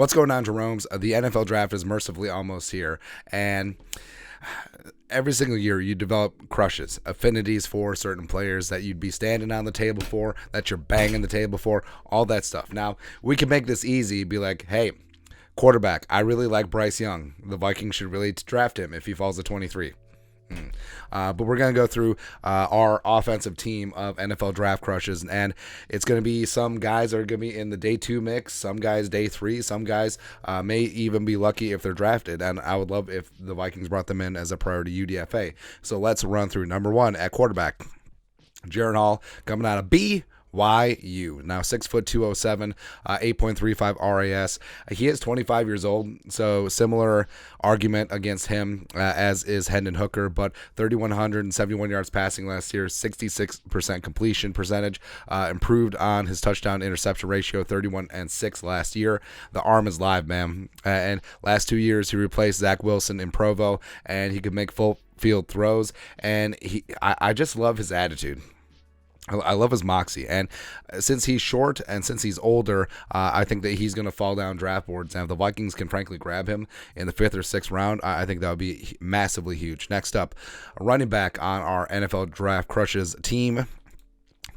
What's going on, Jerome's? The NFL draft is mercifully almost here, and every single year you develop crushes, affinities for certain players that you'd be standing on the table for, that you're banging the table for, all that stuff. Now, we can make this easy, be like, hey, quarterback, I really like Bryce Young. The Vikings should really draft him if he falls to 23. But we're going to go through our offensive team of NFL draft crushes, and it's going to be some guys are going to be in the day 2 mix, some guys day 3, some guys may even be lucky if they're drafted, and I would love if the Vikings brought them in as a priority UDFA. So let's run through. Number 1 at quarterback, Jaron Hall, coming out of BYU. Now 6'2", 207, 8.35 RAS. He is 25 years old, so similar argument against him as is Hendon Hooker, but 3,171 yards passing last year, 66% completion percentage, improved on his touchdown interception ratio, 31-6 last year. The arm is live, man. And last 2 years he replaced Zach Wilson in Provo, and he could make full field throws, and I just love his attitude. I love his moxie, and since he's short and since he's older, I think that he's going to fall down draft boards. And if the Vikings can frankly grab him in the 5th or 6th round, I think that would be massively huge. Next up, running back on our NFL draft crushes team,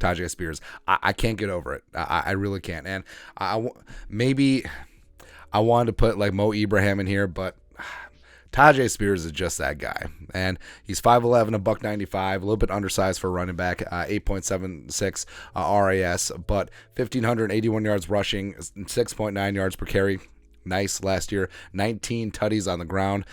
Tyjae Spears. I can't get over it. I really can't. And maybe I wanted to put like Mo Ibrahim in here, but Tyjae Spears is just that guy, and he's 5'11", a $195, a little bit undersized for a running back, 8.76 RAS, but 1,581 yards rushing, 6.9 yards per carry. Nice last year, 19 tutties on the ground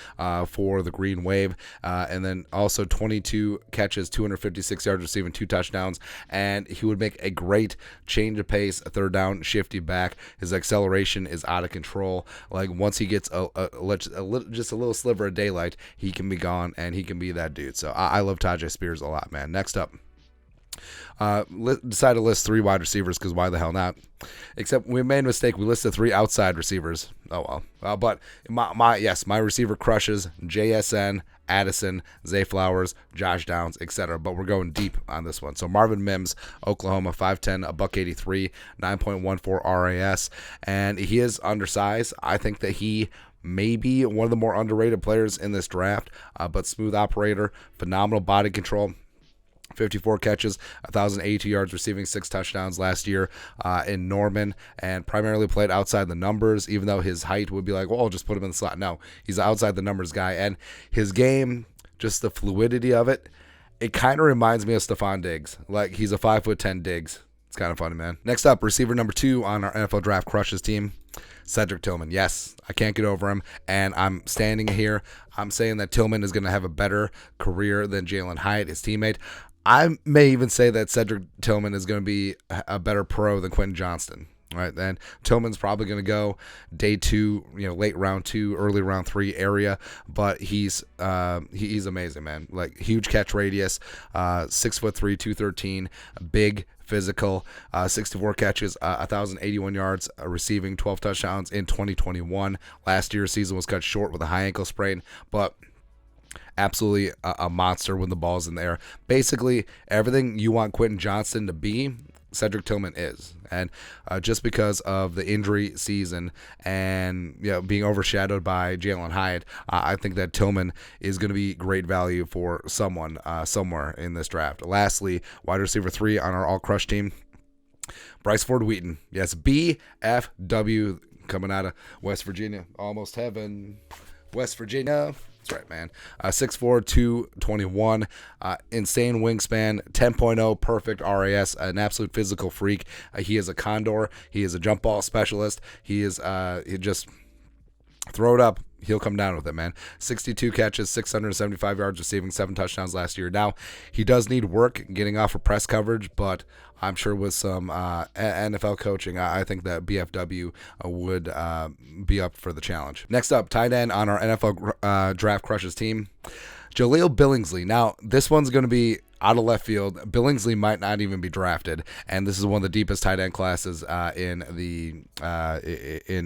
for the Green Wave, and then also 22 catches, 256 yards receiving, 2 touchdowns, and he would make a great change of pace, a third down shifty back. His acceleration is out of control. Like once he gets just a little sliver of daylight, he can be gone, and he can be that dude. So I love Tyjae Spears a lot, man. Next up. Decided to list 3 wide receivers because why the hell not? Except we made a mistake. We listed 3 outside receivers. Oh well. But my receiver crushes JSN, Addison, Zay Flowers, Josh Downs, etc. But we're going deep on this one. So Marvin Mims, Oklahoma, 5'10", a $183, 9.14 RAS, and he is undersized. I think that he may be one of the more underrated players in this draft, but smooth operator, phenomenal body control. 54 catches, 1,082 yards receiving, 6 touchdowns last year in Norman, and primarily played outside the numbers, even though his height would be like, well, I'll just put him in the slot. No, he's an outside the numbers guy, and his game, just the fluidity of it, it kind of reminds me of Stephon Diggs. Like, he's a 5'10" Diggs. It's kind of funny, man. Next up, receiver number 2 on our NFL Draft Crushes team, Cedric Tillman. Yes, I can't get over him, and I'm standing here. I'm saying that Tillman is going to have a better career than Jalen Hyatt, his teammate. I may even say that Cedric Tillman is going to be a better pro than Quentin Johnston. Right, and Tillman's probably going to go day 2, late round 2, early round 3 area, but he's amazing, man. Like huge catch radius, 6'3", 213, big, physical, 64 catches, 1,081 yards receiving, 12 touchdowns in 2021. Last year's season was cut short with a high ankle sprain, but absolutely a monster when the ball's in the air. Basically, everything you want Quentin Johnston to be, Cedric Tillman is. And just because of the injury season and being overshadowed by Jalen Hyatt, I think that Tillman is going to be great value for someone somewhere in this draft. Lastly, wide receiver 3 on our all-crush team, Bryce Ford Wheaton. Yes, BFW, coming out of West Virginia. Almost heaven. West Virginia. That's right, man. 6'4", 221, insane wingspan, 10.0, perfect RAS, an absolute physical freak. He is a condor. He is a jump ball specialist. He just throw it up. He'll come down with it, man. 62 catches, 675 yards receiving, 7 touchdowns last year. Now, he does need work getting off of press coverage, but I'm sure with some NFL coaching, I think that BFW would be up for the challenge. Next up, tight end on our NFL Draft Crushes team, Jaleel Billingsley. Now, this one's going to be out of left field. Billingsley might not even be drafted, and this is one of the deepest tight end classes in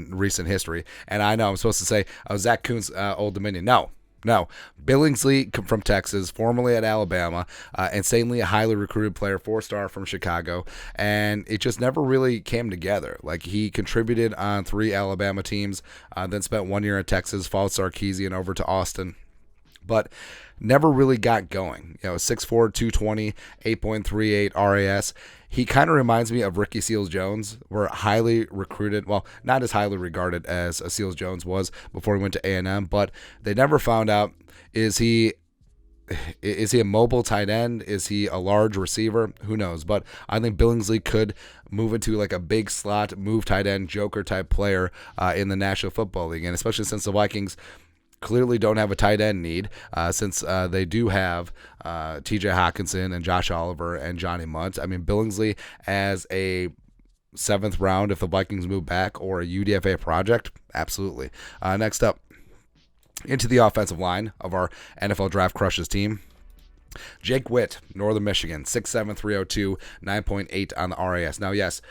recent history. And I know I'm supposed to say, Zach Kuntz, Old Dominion. No, No, Billingsley from Texas, formerly at Alabama, insanely a highly recruited player, 4-star from Chicago, and it just never really came together. Like, he contributed on 3 Alabama teams, then spent 1 year at Texas, followed Sarkisian over to Austin, but never really got going. 6'4", 220, 8.38 RAS. He kind of reminds me of Ricky Seals-Jones. Were highly recruited, well, not as highly regarded as Seals-Jones was before he went to A&M, but they never found out, is he a mobile tight end? Is he a large receiver? Who knows? But I think Billingsley could move into like a big slot, move tight end, joker type player in the National Football League, and especially since the Vikings clearly don't have a tight end need, since they do have TJ Hawkinson and Josh Oliver and Johnny Munt. I mean, Billingsley as a 7th round if the Vikings move back, or a UDFA project, absolutely. Next up, into the offensive line of our NFL Draft Crushes team. Jake Witt, Northern Michigan, 6'7", 302, 9.8 on the RAS. Now, yes,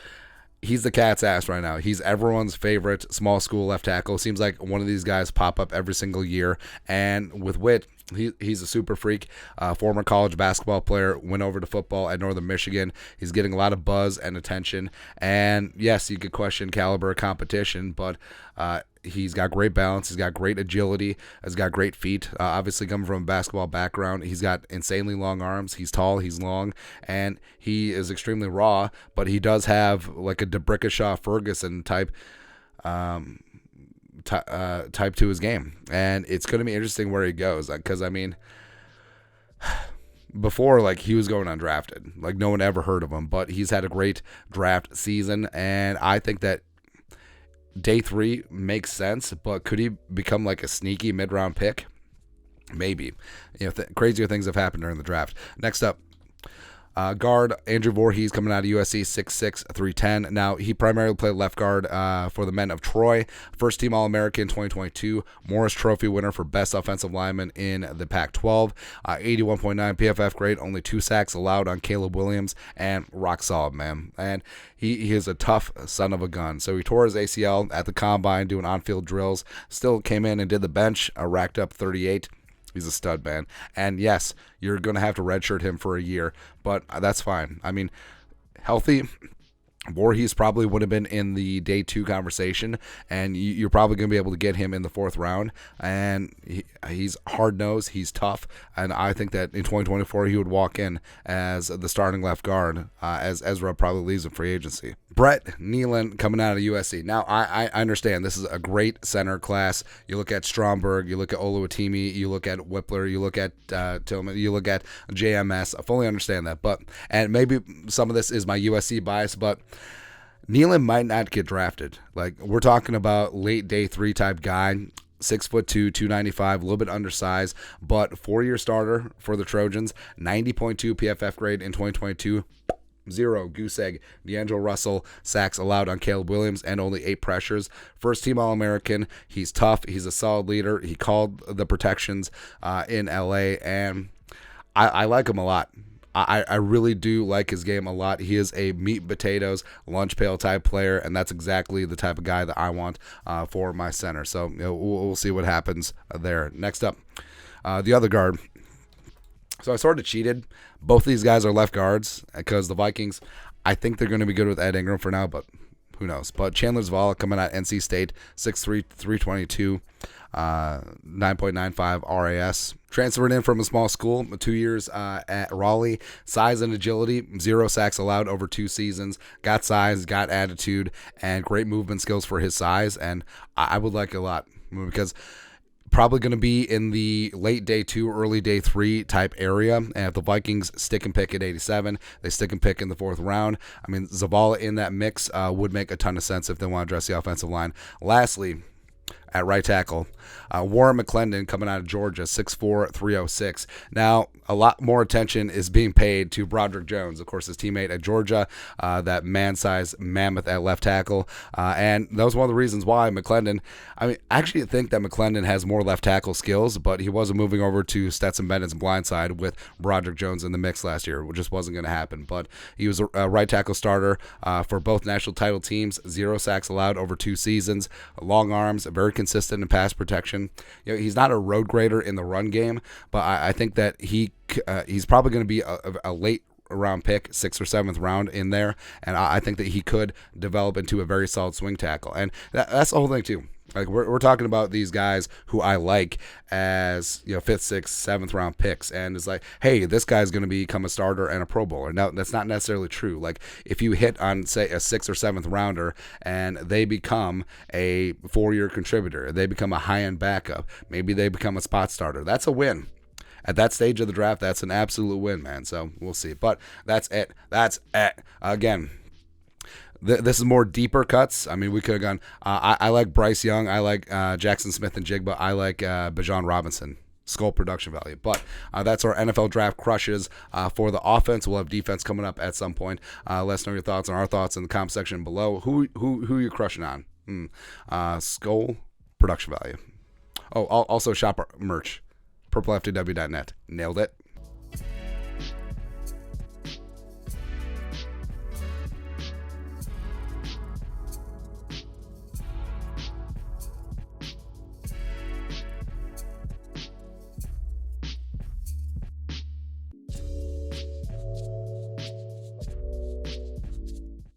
he's the cat's ass right now. He's everyone's favorite small school left tackle. Seems like one of these guys pop up every single year. And with Witt, he's a super freak. Former college basketball player, went over to football at Northern Michigan. He's getting a lot of buzz and attention. And yes, you could question caliber of competition, but he's got great balance. He's got great agility. He's got great feet. Obviously, coming from a basketball background, he's got insanely long arms. He's tall. He's long, and he is extremely raw. But he does have like a DeBrickashaw Ferguson type to his game, and it's going to be interesting where he goes. Because I mean, before, like, he was going undrafted, like no one ever heard of him. But he's had a great draft season, and I think that day 3 makes sense, but could he become like a sneaky mid-round pick? Maybe. Crazier things have happened during the draft. Next up, guard Andrew Voorhees, coming out of USC, 6'6", 310. Now, he primarily played left guard for the men of Troy. First team All-American 2022. Morris Trophy winner for best offensive lineman in the Pac-12. 81.9 PFF grade. Only 2 sacks allowed on Caleb Williams. And rock solid, man. And he is a tough son of a gun. So he tore his ACL at the combine doing on-field drills. Still came in and did the bench. Racked up 38. He's a stud, man. And yes, you're going to have to redshirt him for a year, but that's fine. I mean, healthy, Voorhees probably would have been in the day 2 conversation, and you're probably going to be able to get him in the 4th round. And he's hard-nosed, he's tough, and I think that in 2024 he would walk in as the starting left guard, as Ezra probably leaves in free agency. Brett Nealon, coming out of USC. Now, I understand this is a great center class. You look at Stromberg, you look at Oluwatimi, you look at Whippler, you look at Tillman, you look at JMS. I fully understand that. And maybe some of this is my USC bias, but Nealon might not get drafted. Like, we're talking about late day 3 type guy. 6'2", 295, a little bit undersized, but 4-year starter for the Trojans. 90.2 PFF grade in 2022. 0 goose egg. D'Angelo Russell sacks allowed on Caleb Williams, and only 8 pressures. First team All-American. He's tough. He's a solid leader. He called the protections in LA, and I like him a lot. I really do like his game a lot. He is a meat and potatoes, lunch pail type player, and that's exactly the type of guy that I want for my center. So we'll see what happens there. Next up, the other guard. So I sort of cheated. Both of these guys are left guards because the Vikings, I think they're going to be good with Ed Ingram for now, but who knows. But Chandler Zavala, coming out NC State, 6'3", 322, 9.95 RAS. Transferred in from a small school, 2 years at Raleigh. Size and agility, 0 sacks allowed over 2 seasons. Got size, got attitude, and great movement skills for his size. And I would like it a lot because probably going to be in the late day 2, early day 3 type area. And if the Vikings stick and pick at 87, they stick and pick in the 4th round. I mean, Zavala in that mix would make a ton of sense if they want to address the offensive line. Lastly, at right tackle, Warren McClendon, coming out of Georgia, 6'4", 306. Now, a lot more attention is being paid to Broderick Jones, of course, his teammate at Georgia, that man-sized mammoth at left tackle. And that was one of the reasons why McClendon, I actually think that McClendon has more left tackle skills, but he wasn't moving over to Stetson Bennett's blind side with Broderick Jones in the mix last year, which just wasn't going to happen. But he was a right tackle starter for both national title teams, 0 sacks allowed over 2 seasons, long arms, very consistent consistent in pass protection. He's not a road grader in the run game, but I think that he's probably going to be a late round pick, 6th or 7th round in there, and I think that he could develop into a very solid swing tackle. And that's the whole thing too. Like we're talking about these guys who I like as 5th, 6th, 7th round picks, and it's like, hey, this guy's going to become a starter and a Pro Bowler. Now that's not necessarily true. Like if you hit on say a 6th or 7th rounder and they become a 4-year contributor, they become a high end backup, maybe they become a spot starter. That's a win. At that stage of the draft, that's an absolute win, man. So we'll see. But that's it. Again, this is more deeper cuts. I mean, we could have gone. I like Bryce Young. I like Jackson Smith and Jigba. I like Bijan Robinson. Skull production value. But that's our NFL draft crushes for the offense. We'll have defense coming up at some point. Let us know your thoughts and our thoughts in the comment section below. Who are you crushing on? Skull production value. Oh, also shop our merch. purplefdw.net. Nailed it.